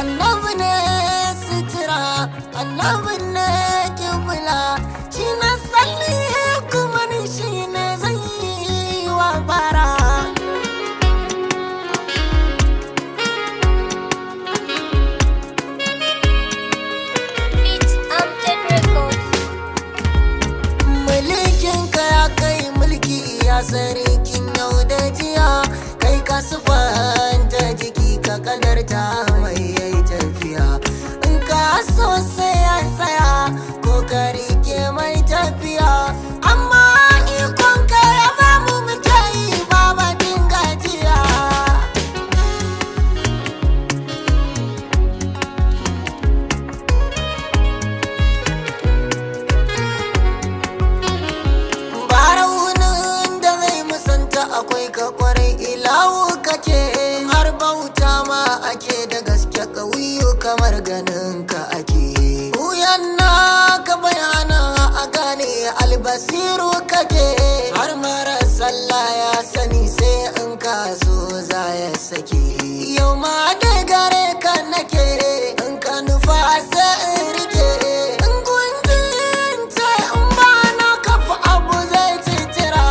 Annabi ne sitira, annabi ne kibla, shi na salli kuma ni shi ne zai yi wa bara. Mulkin ka ya kai mulki ya sarkin yau da jiya, kai ka sufanta jiki ka kadarta mai yayi tafiya. In ka so sai ya tsaya ko ka rike mai tafiya, amma ikon ka ya ba mu muke yi ba batun gajiya. Baraunin da zai musanta akwai ka kwarai ilahu kake, har bauta ma ake da gaske ƙauyu kamar ganin ka ake. Wuyan ka bayana a gane albasiru kake, har mara sallah ya sani sai in ka zo za ya sake. Yau ma da gare ka nake, in ka nufa sai in rike. In gunjin ce in ba na kafa abu zai citira.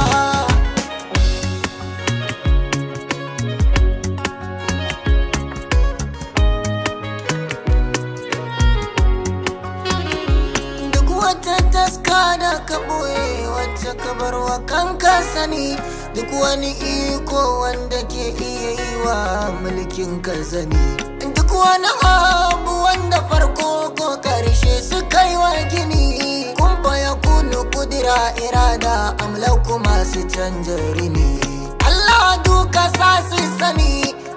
Duk wata taska da ka ɓoye wacce ka bar wa kanka sani, duk wani iko wanda ke iya yi wa mulkin ka zani, duk wani abu wanda farko ko karshe suka yi wa gini, kumfa ya kunu kudura irada amlaku masu canja rini. Allah duka sa su sani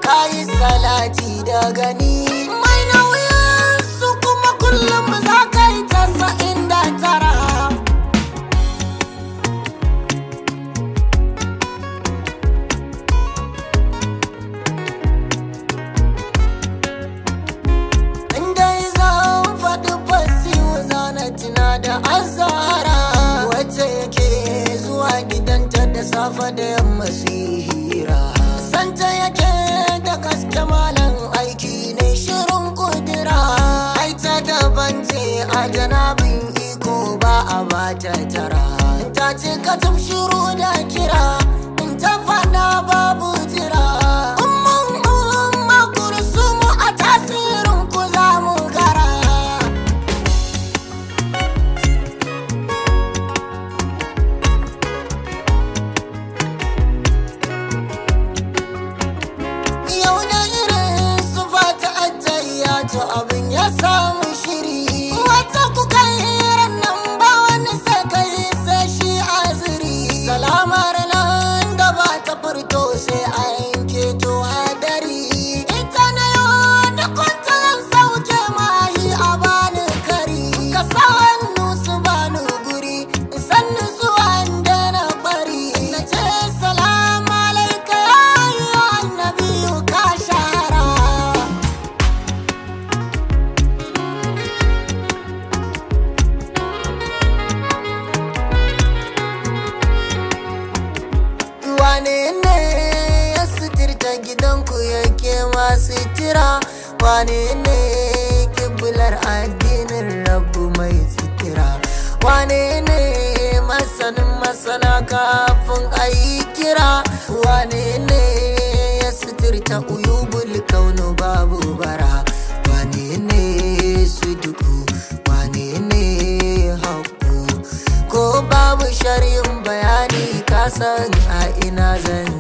kayi salati da gani, mai nauyin su kuma kullum za ka yi 99. Indai zan faɗi fasihu zana tuna da azara, wacce yake zuwa gidanta da safe da yamma su yi hira. Santa yake da gaske malam aiki ne shirin kudura, ai ta daban ce a janabin iko ba a bata tara. Ta ce ka shiru da kira, in ta faɗa babu jira. Umma kursumu a tasirin ku za mu gara. Yau da irin su fata ajayya to abin ya samu shiri. Wata kuka yi nan ba wani sai kai sai shi aziri. Salamar nan da ba ta furto sai a yanke to hadari. Ita na yau da kwanta zan sauke mahi a bani kari. Ka sa hannu su bani guri, sannu zuwa da na bari. Na ce salamu alaika ya ayyuhan nabiyu ka shahara. Wane ne ya suturta gidanku yake masu tira? Wane ne kiblar addinin rabu mai sitira? Wane ne masanin masana kafin a yi kira? Wane ne ya suturta uyubul kaunu babu bara? Wane ne su duku? Wane ne haƙu? Ko babu shari'in bayani ka san a ina zan